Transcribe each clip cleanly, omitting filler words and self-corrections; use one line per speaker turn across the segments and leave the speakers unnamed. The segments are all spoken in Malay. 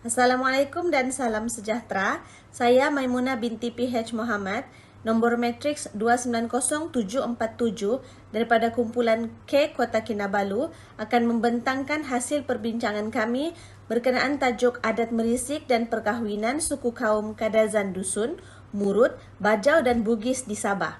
Assalamualaikum dan salam sejahtera. Saya Maimunah binti PH Muhammad, nombor matriks 290747 daripada kumpulan K Kota Kinabalu akan membentangkan hasil perbincangan kami berkenaan tajuk adat merisik dan perkahwinan suku kaum Kadazan Dusun, Murut, Bajau dan Bugis di Sabah.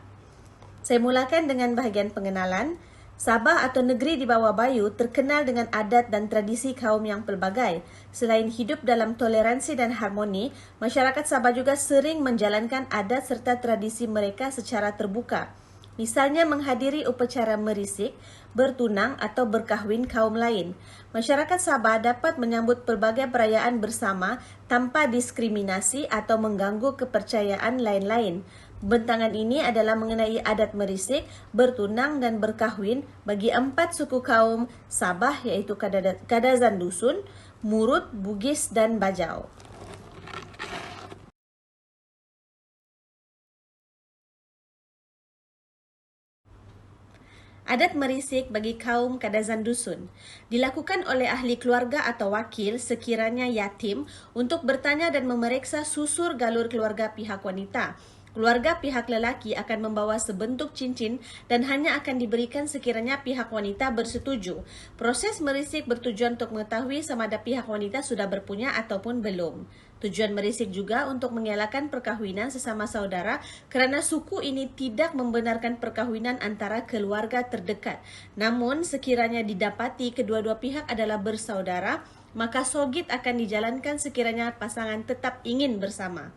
Saya mulakan dengan bahagian pengenalan. Sabah atau negeri di bawah Bayu terkenal dengan adat dan tradisi kaum yang pelbagai. Selain hidup dalam toleransi dan harmoni, masyarakat Sabah juga sering menjalankan adat serta tradisi mereka secara terbuka. Misalnya menghadiri upacara merisik, bertunang atau berkahwin kaum lain. Masyarakat Sabah dapat menyambut pelbagai perayaan bersama tanpa diskriminasi atau mengganggu kepercayaan lain-lain. Bentangan ini adalah mengenai adat merisik, bertunang dan berkahwin bagi 4 suku kaum Sabah iaitu Kadazan Dusun, Murut, Bugis dan Bajau. Adat merisik bagi kaum Kadazan Dusun dilakukan oleh ahli keluarga atau wakil sekiranya yatim untuk bertanya dan memeriksa susur galur keluarga pihak wanita. Keluarga pihak lelaki akan membawa sebentuk cincin dan hanya akan diberikan sekiranya pihak wanita bersetuju. Proses merisik bertujuan untuk mengetahui sama ada pihak wanita sudah berpunya ataupun belum. Tujuan merisik juga untuk mengelakkan perkahwinan sesama saudara kerana suku ini tidak membenarkan perkahwinan antara keluarga terdekat. Namun sekiranya didapati kedua-dua pihak adalah bersaudara, maka sogit akan dijalankan sekiranya pasangan tetap ingin bersama.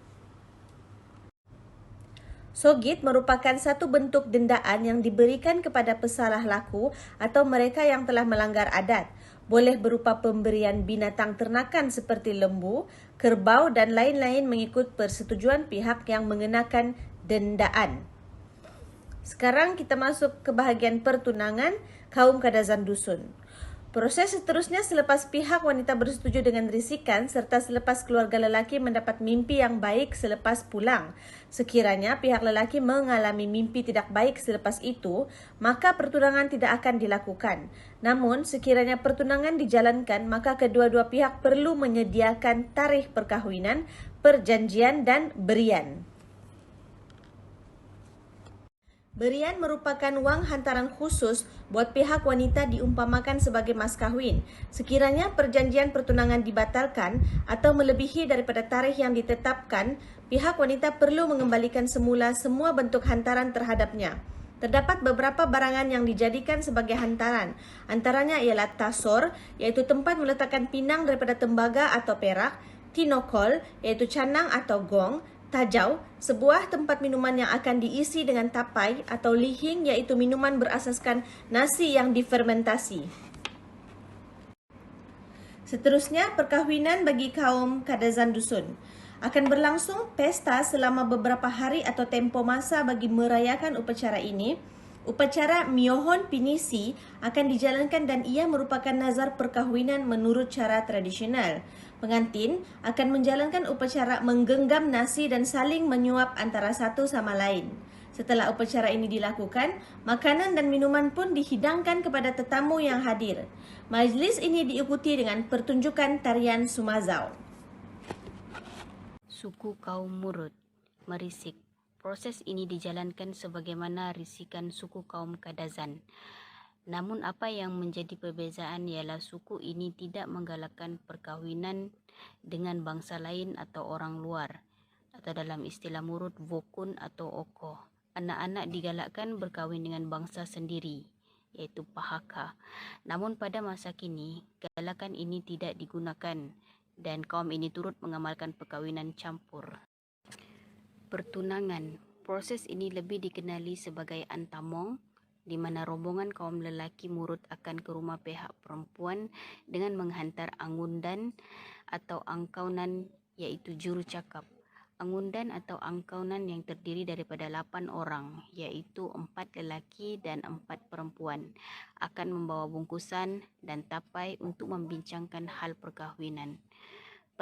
Sogit merupakan satu bentuk dendaan yang diberikan kepada pesalah laku atau mereka yang telah melanggar adat. Boleh berupa pemberian binatang ternakan seperti lembu, kerbau dan lain-lain mengikut persetujuan pihak yang mengenakan dendaan. Sekarang kita masuk ke bahagian pertunangan kaum Kadazan Dusun. Proses seterusnya selepas pihak wanita bersetuju dengan risikan serta selepas keluarga lelaki mendapat mimpi yang baik selepas pulang. Sekiranya pihak lelaki mengalami mimpi tidak baik selepas itu, maka pertunangan tidak akan dilakukan. Namun, sekiranya pertunangan dijalankan, maka kedua-dua pihak perlu menyediakan tarikh perkahwinan, perjanjian dan berian. Berian merupakan wang hantaran khusus buat pihak wanita diumpamakan sebagai mas kahwin. Sekiranya perjanjian pertunangan dibatalkan atau melebihi daripada tarikh yang ditetapkan, pihak wanita perlu mengembalikan semula semua bentuk hantaran terhadapnya. Terdapat beberapa barangan yang dijadikan sebagai hantaran. Antaranya ialah tasor, iaitu tempat meletakkan pinang daripada tembaga atau perak, tinokol, iaitu canang atau gong, tajau, sebuah tempat minuman yang akan diisi dengan tapai atau lihing iaitu minuman berasaskan nasi yang difermentasi. Seterusnya, perkahwinan bagi kaum Kadazan Dusun. Akan berlangsung pesta selama beberapa hari atau tempoh masa bagi merayakan upacara ini. Upacara Miohon Pinisi akan dijalankan dan ia merupakan nazar perkahwinan menurut cara tradisional. Pengantin akan menjalankan upacara menggenggam nasi dan saling menyuap antara satu sama lain. Setelah upacara ini dilakukan, makanan dan minuman pun dihidangkan kepada tetamu yang hadir. Majlis ini diikuti dengan pertunjukan tarian Sumazau.
Suku kaum Murut merisik. Proses ini dijalankan sebagaimana risikan suku kaum Kadazan. Namun apa yang menjadi perbezaan ialah suku ini tidak menggalakkan perkahwinan dengan bangsa lain atau orang luar, atau dalam istilah Murut Vokun atau Oko. Anak-anak digalakkan berkahwin dengan bangsa sendiri, iaitu Pahaka. Namun pada masa kini, galakan ini tidak digunakan dan kaum ini turut mengamalkan perkahwinan campur. Pertunangan. Proses ini lebih dikenali sebagai antamong, di mana rombongan kaum lelaki Murut akan ke rumah pihak perempuan dengan menghantar angundan atau angkaunan iaitu juru cakap. Angundan atau angkaunan yang terdiri daripada 8 orang iaitu 4 lelaki dan 4 perempuan akan membawa bungkusan dan tapai untuk membincangkan hal perkahwinan.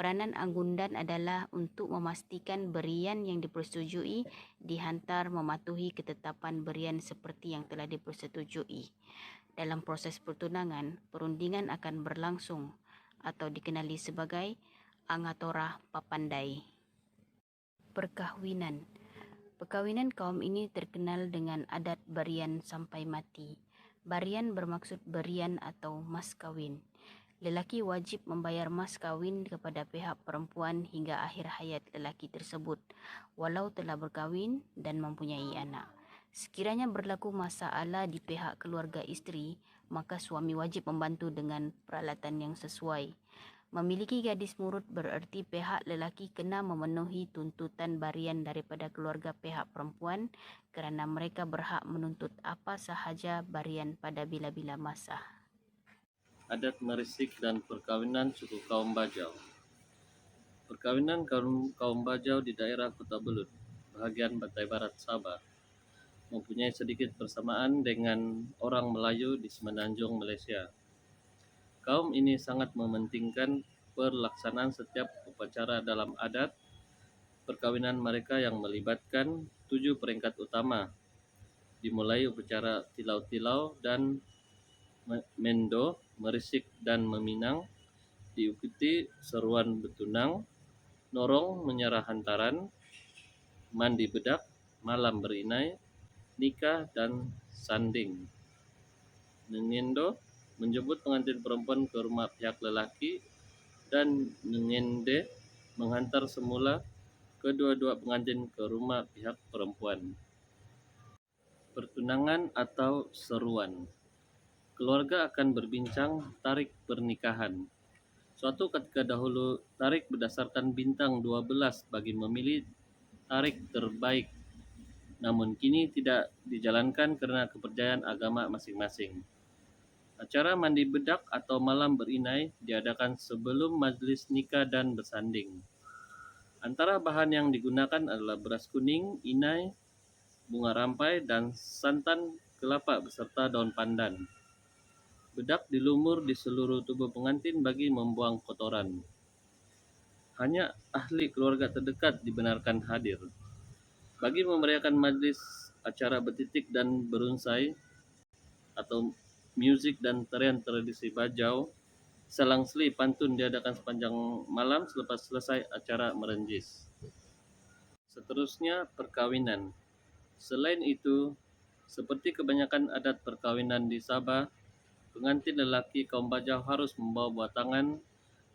Peranan angundan adalah untuk memastikan berian yang dipersetujui dihantar mematuhi ketetapan berian seperti yang telah dipersetujui. Dalam proses pertunangan, perundingan akan berlangsung atau dikenali sebagai angatora papandai. Perkahwinan. Perkawinan kaum ini terkenal dengan adat barian sampai mati. Barian bermaksud berian atau mas kawin. Lelaki wajib membayar mas kawin kepada pihak perempuan hingga akhir hayat lelaki tersebut, walau telah berkahwin dan mempunyai anak. Sekiranya berlaku masalah di pihak keluarga isteri, maka suami wajib membantu dengan peralatan yang sesuai. Memiliki gadis murud bererti pihak lelaki kena memenuhi tuntutan barian daripada keluarga pihak perempuan kerana mereka berhak menuntut apa sahaja barian pada bila-bila masa.
Adat merisik dan perkawinan suku kaum Bajau. Perkawinan kaum Bajau di daerah Kota Belud, bahagian Pantai Barat Sabah, mempunyai sedikit persamaan dengan orang Melayu di Semenanjung Malaysia. Kaum ini sangat mementingkan pelaksanaan setiap upacara dalam adat perkawinan mereka yang melibatkan 7 peringkat utama, dimulai upacara tilau-tilau dan mendo, merisik dan meminang, diikuti seruan betunang, norong menyerah hantaran, mandi bedak, malam berinai, nikah dan sanding. Nengendo menjemput pengantin perempuan ke rumah pihak lelaki dan nengende menghantar semula kedua-dua pengantin ke rumah pihak perempuan. Pertunangan atau seruan. Keluarga akan berbincang tarik pernikahan. Suatu ketika dahulu, tarik berdasarkan bintang 12 bagi memilih tarik terbaik. Namun kini tidak dijalankan kerana kepercayaan agama masing-masing. Acara mandi bedak atau malam berinai diadakan sebelum majlis nikah dan bersanding. Antara bahan yang digunakan adalah beras kuning, inai, bunga rampai dan santan kelapa beserta daun pandan. Bedak dilumur di seluruh tubuh pengantin bagi membuang kotoran. Hanya ahli keluarga terdekat dibenarkan hadir. Bagi memeriahkan majlis acara bertitik dan berunsai atau muzik dan tarian tradisi Bajau, selang-seli pantun diadakan sepanjang malam selepas selesai acara merenjis. Seterusnya, perkawinan. Selain itu, seperti kebanyakan adat perkawinan di Sabah, pengantin lelaki kaum Bajau harus membawa buah tangan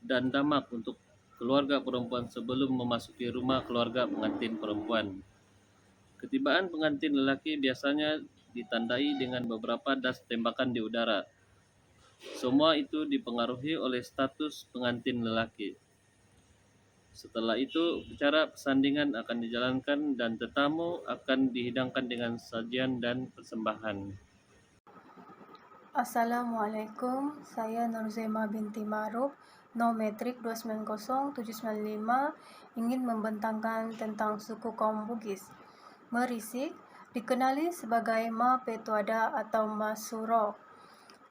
dan damak untuk keluarga perempuan sebelum memasuki rumah keluarga pengantin perempuan. Ketibaan pengantin lelaki biasanya ditandai dengan beberapa das tembakan di udara. Semua itu dipengaruhi oleh status pengantin lelaki. Setelah itu, upacara persandingan akan dijalankan dan tetamu akan dihidangkan dengan sajian dan persembahan.
Assalamualaikum, saya Nurzema binti Ma'ruf, Metrik 290795, ingin membentangkan tentang suku kaum Bugis. Merisik dikenali sebagai Ma Petuada atau Ma Suro.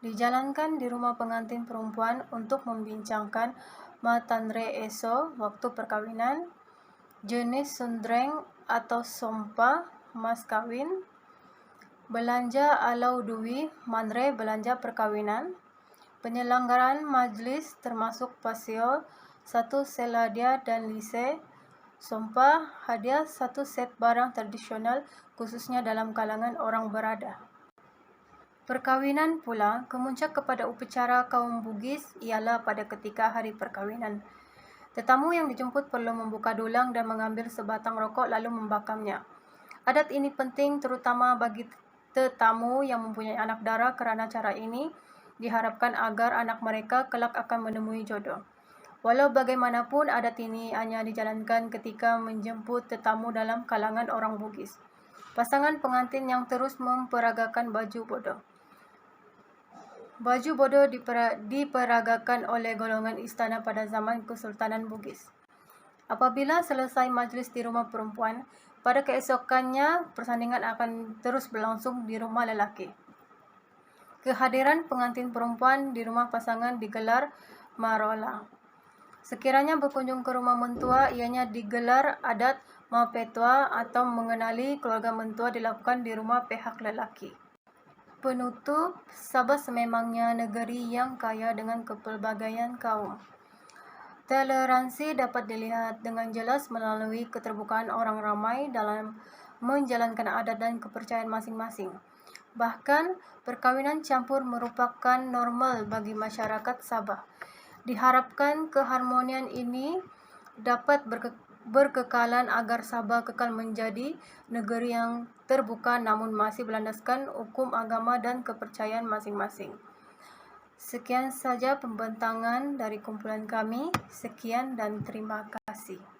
Dijalankan di rumah pengantin perempuan untuk membincangkan Ma Tanre Eso waktu perkawinan, jenis sundreng atau sompa mas kawin, belanja alau duwi manre belanja perkawinan, penyelenggaraan majlis termasuk pasio, 1 seladia dan lise, sompa hadiah 1 set barang tradisional khususnya dalam kalangan orang berada. Perkawinan pula, kemuncak kepada upacara kaum Bugis ialah pada ketika hari perkawinan. Tetamu yang dijemput perlu membuka dulang dan mengambil sebatang rokok lalu membakamnya. Adat ini penting terutama bagi tetamu yang mempunyai anak dara kerana cara ini diharapkan agar anak mereka kelak akan menemui jodoh. Walau bagaimanapun, adat ini hanya dijalankan ketika menjemput tetamu dalam kalangan orang Bugis. Pasangan pengantin yang terus memperagakan baju bodoh. Baju bodoh diperagakan oleh golongan istana pada zaman Kesultanan Bugis. Apabila selesai majlis di rumah perempuan, pada keesokannya persandingan akan terus berlangsung di rumah lelaki. Kehadiran pengantin perempuan di rumah pasangan digelar marola. Sekiranya berkunjung ke rumah mentua, ianya digelar adat mapetua atau mengenali keluarga mentua dilakukan di rumah pihak lelaki. Penutup, Sabah sememangnya negeri yang kaya dengan kepelbagaian kaum. Toleransi dapat dilihat dengan jelas melalui keterbukaan orang ramai dalam menjalankan adat dan kepercayaan masing-masing. Bahkan, perkawinan campur merupakan normal bagi masyarakat Sabah. Diharapkan keharmonian ini dapat berkekalan agar Sabah kekal menjadi negeri yang terbuka namun masih berlandaskan hukum agama dan kepercayaan masing-masing. Sekian saja pembentangan dari kumpulan kami. Sekian dan terima kasih.